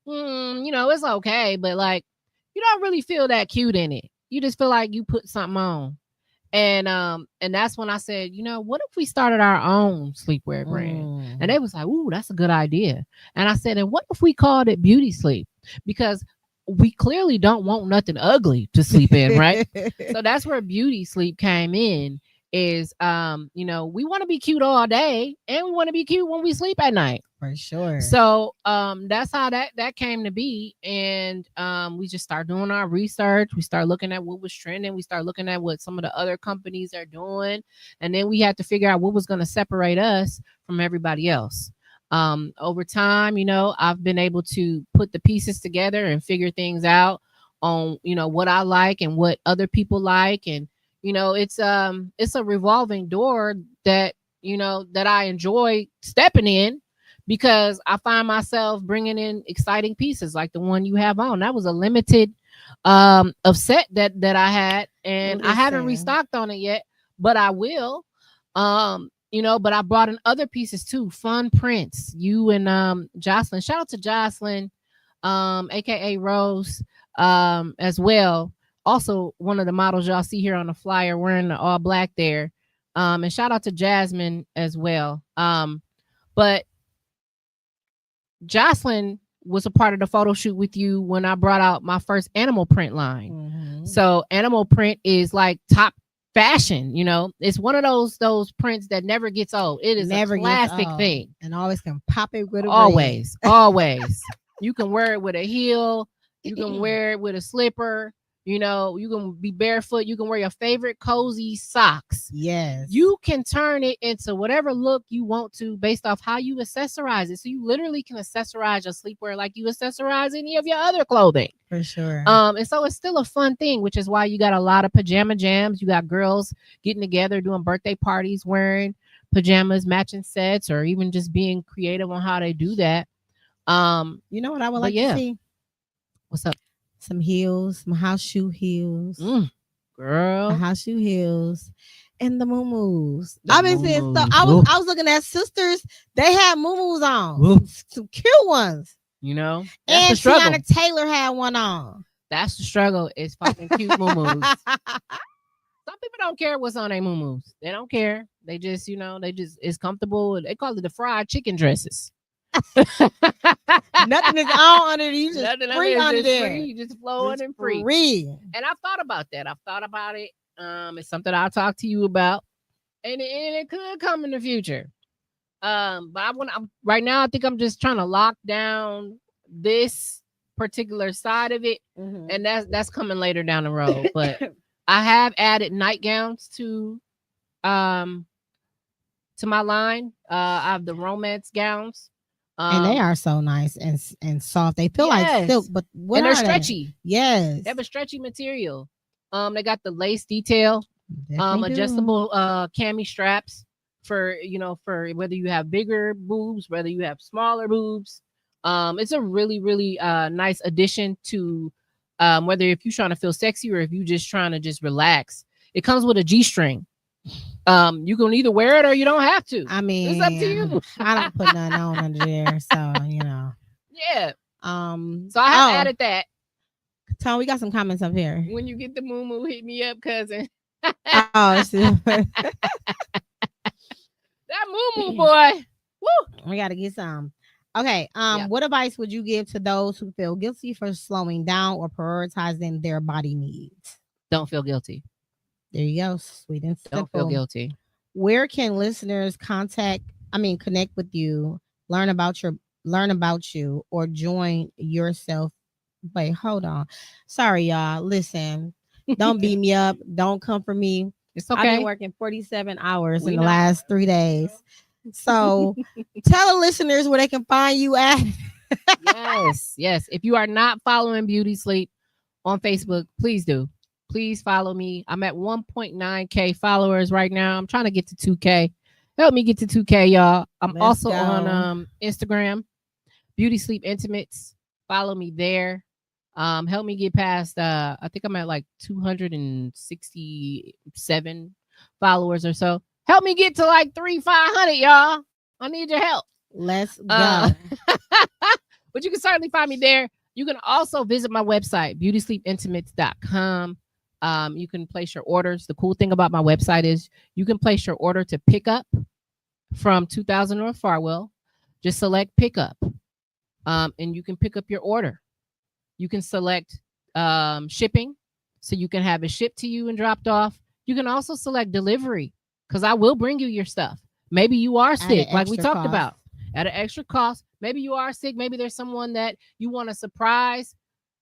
Speaker 3: it's okay. But like, you don't really feel that cute in it. You just feel like you put something on. And that's when I said, what if we started our own sleepwear brand? And they was like, ooh, that's a good idea. And I said, and what if we called it Beauty Sleep? Because we clearly don't want nothing ugly to sleep in, right? So that's where Beauty Sleep came in. Is we want to be cute all day, and we want to be cute when we sleep at night.
Speaker 2: For sure.
Speaker 3: So that's how that came to be. And we just start doing our research. We start looking at what was trending. We start looking at what some of the other companies are doing. And then we had to figure out what was going to separate us from everybody else. Over time, I've been able to put the pieces together and figure things out on, what I like and what other people like. And, it's a revolving door that, that I enjoy stepping in, because I find myself bringing in exciting pieces like the one you have on. That was a limited of set that I had, and I haven't restocked on it yet, but I will. But I brought in other pieces too, fun prints. You and Jocelyn. Shout out to Jocelyn, aka Rose, as well. Also, one of the models y'all see here on the flyer wearing the all black there. And shout out to Jasmine as well. But Jocelyn was a part of the photo shoot with you when I brought out my first animal print line. Mm-hmm. So animal print is like top fashion, it's one of those prints that never gets old. It is never a classic thing,
Speaker 2: and always can pop it with a
Speaker 3: always. You can wear it with a heel, you can wear it with a slipper, you can be barefoot, you can wear your favorite cozy socks.
Speaker 2: Yes,
Speaker 3: you can turn it into whatever look you want to based off how you accessorize it. So you literally can accessorize your sleepwear like you accessorize any of your other clothing.
Speaker 2: For sure.
Speaker 3: And so it's still a fun thing, which is why you got a lot of pajama jams. You got girls getting together, doing birthday parties, wearing pajamas, matching sets, or even just being creative on how they do that.
Speaker 2: You know what I would like to see?
Speaker 3: What's up?
Speaker 2: Some heels, some house shoe heels.
Speaker 3: Girl.
Speaker 2: House shoe heels. And the muumuus. I've been saying so. I was looking at sisters. They had muumuus on. Some cute ones.
Speaker 3: That's
Speaker 2: and
Speaker 3: the struggle.
Speaker 2: Tiana Taylor had one on.
Speaker 3: That's the struggle. It's fucking cute muumuus. Some people don't care what's on their muumuus. They don't care. They just, it's comfortable. They call it the fried chicken dresses.
Speaker 2: Nothing is on under there. You just
Speaker 3: Nothing
Speaker 2: free under there.
Speaker 3: free. You just flowing
Speaker 2: Just
Speaker 3: and free. And I've thought about that. I've thought about it. It's something I'll talk to you about, and it could come in the future. But I'm right now. I think I'm just trying to lock down this particular side of it, and that's coming later down the road. But I have added nightgowns to my line. I have the romance gowns.
Speaker 2: And they are so nice and soft. They feel like silk, but
Speaker 3: and they're stretchy.
Speaker 2: Yes,
Speaker 3: they have a stretchy material. They got the lace detail, adjustable cami straps for for whether you have bigger boobs, whether you have smaller boobs. It's a really really nice addition to whether if you're trying to feel sexy or if you're just trying to just relax. It comes with a G-string. You can either wear it or you don't have to.
Speaker 2: I mean,
Speaker 3: it's up to you.
Speaker 2: I don't put nothing on under there, so
Speaker 3: Yeah. So I have added that.
Speaker 2: Tom, we got some comments up here.
Speaker 3: When you get the moo hit me up, cousin.
Speaker 2: Oh,
Speaker 3: that moo boy. Woo!
Speaker 2: We gotta get some. Okay. What advice would you give to those who feel guilty for slowing down or prioritizing their body needs?
Speaker 3: Don't feel guilty.
Speaker 2: There you go. Sweet and simple.
Speaker 3: Don't feel guilty.
Speaker 2: Where can listeners connect with you, learn about you, or join yourself? Wait, hold on. Sorry, y'all. Listen, don't beat me up. Don't come for me.
Speaker 3: It's okay.
Speaker 2: I've been working 47 hours in the last 3 days. So tell the listeners where they can find you at.
Speaker 3: Yes. If you are not following Beauty Sleep on Facebook, please do. Please follow me. I'm at 1.9K followers right now. I'm trying to get to 2K. Help me get to 2K, y'all. I'm also on Instagram, Beauty Sleep Intimates. Follow me there. Help me get past, I think I'm at like 267 followers or so. Help me get to like 500, y'all. I need your help.
Speaker 2: Let's go.
Speaker 3: But you can certainly find me there. You can also visit my website, beautysleepintimates.com. You can place your orders. The cool thing about my website is you can place your order to pick up from 2000 North Farwell. Just select pick up, and you can pick up your order. You can select shipping, so you can have it shipped to you and dropped off. You can also select delivery, because I will bring you your stuff. Maybe you are sick, like we talked about, at an extra cost. Maybe you are sick. Maybe there's someone that you want to surprise.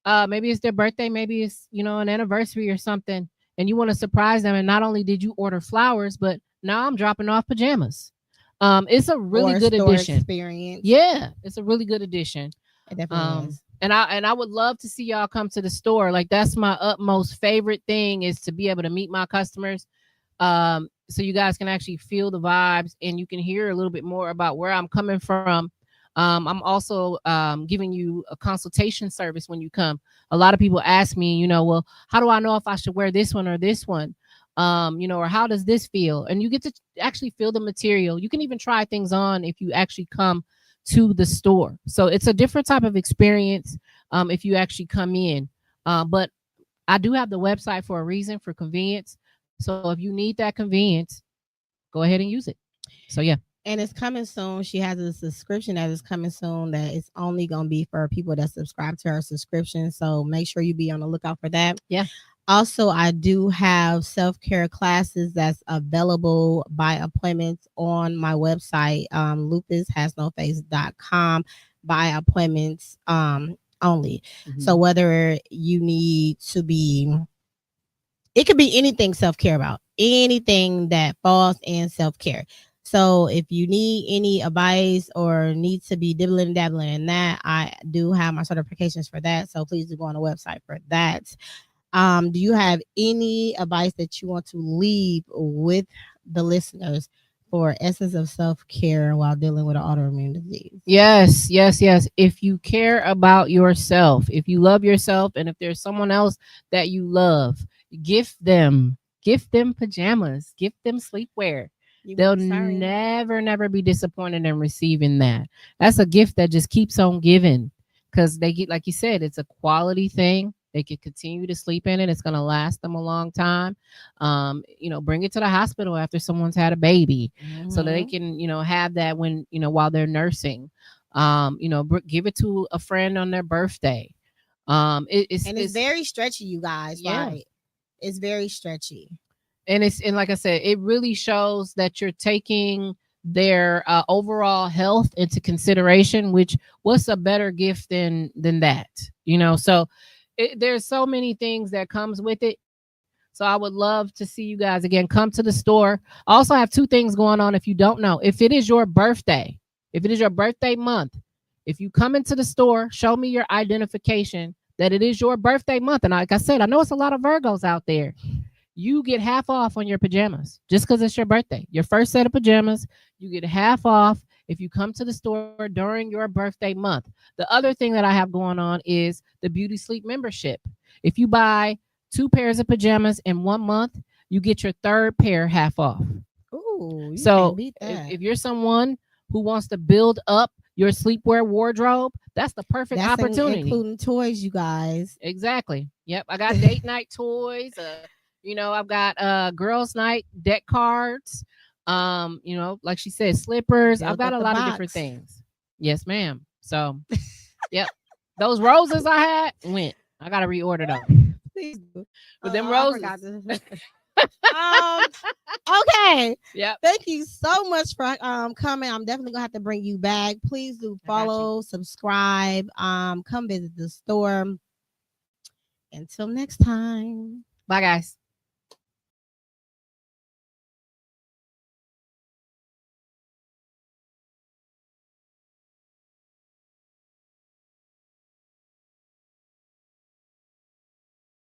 Speaker 3: Maybe it's their birthday. Maybe it's, an anniversary or something, and you want to surprise them. And not only did you order flowers, but now I'm dropping off pajamas. It's a really good addition.
Speaker 2: Experience.
Speaker 3: Yeah, it's a really good addition.
Speaker 2: It definitely is.
Speaker 3: And I would love to see y'all come to the store. Like, that's my utmost favorite thing, is to be able to meet my customers. So you guys can actually feel the vibes and you can hear a little bit more about where I'm coming from. I'm also giving you a consultation service when you come. A lot of people ask me, well, how do I know if I should wear this one or this one? Or how does this feel? And you get to actually feel the material. You can even try things on if you actually come to the store. So it's a different type of experience if you actually come in. But I do have the website for a reason, for convenience. So if you need that convenience, go ahead and use it. So yeah.
Speaker 2: And it's coming soon. She has a subscription that is coming soon that it's only going to be for people that subscribe to her subscription. So make sure you be on the lookout for that.
Speaker 3: Yeah.
Speaker 2: Also, I do have self-care classes that's available by appointments on my website, lupushasnoface.com, by appointments only. Mm-hmm. So whether you need to be, it could be anything self-care about, anything that falls in self-care. So if you need any advice or need to be dibbling and dabbling in that, I do have my certifications for that. So please do go on the website for that. Do you have any advice that you want to leave with the listeners for essence of self-care while dealing with an autoimmune disease?
Speaker 3: Yes. If you care about yourself, if you love yourself, and if there's someone else that you love, gift them pajamas, gift them sleepwear. They'll never be disappointed in receiving that. That's a gift that just keeps on giving, because they get, like you said, it's a quality thing. They can continue to sleep in it. It's going to last them a long time. Bring it to the hospital after someone's had a baby, so that they can, have that when, while they're nursing. Give it to a friend on their birthday.
Speaker 2: It's very stretchy, you guys.
Speaker 3: Yeah.
Speaker 2: Like, it's very stretchy.
Speaker 3: And like I said, it really shows that you're taking their overall health into consideration, which what's a better gift than that, so there's so many things that comes with it. So I would love to see you guys again. Come to the store. I also have two things going on. If you don't know, if it is your birthday month, if you come into the store, show me your identification that it is your birthday month. And like I said, I know it's a lot of Virgos out there. You get half off on your pajamas just because it's your birthday. Your first set of pajamas, you get half off if you come to the store during your birthday month. The other thing that I have going on is the Beauty Sleep membership. If you buy 2 pairs of pajamas in 1 month, you get your third pair half off.
Speaker 2: Ooh,
Speaker 3: so if you're someone who wants to build up your sleepwear wardrobe, that's the perfect opportunity.
Speaker 2: Including toys, you guys.
Speaker 3: Exactly. Yep. I got date night toys. I've got girls' night deck cards. Like she said, slippers. I've got a lot of different things. Yes, ma'am. So, yep. Those roses I had went. I gotta reorder those.
Speaker 2: Please do.
Speaker 3: But them roses.
Speaker 2: Okay.
Speaker 3: Yeah.
Speaker 2: Thank you so much for coming. I'm definitely gonna have to bring you back. Please do follow, subscribe. Come visit the store. Until next time.
Speaker 3: Bye, guys.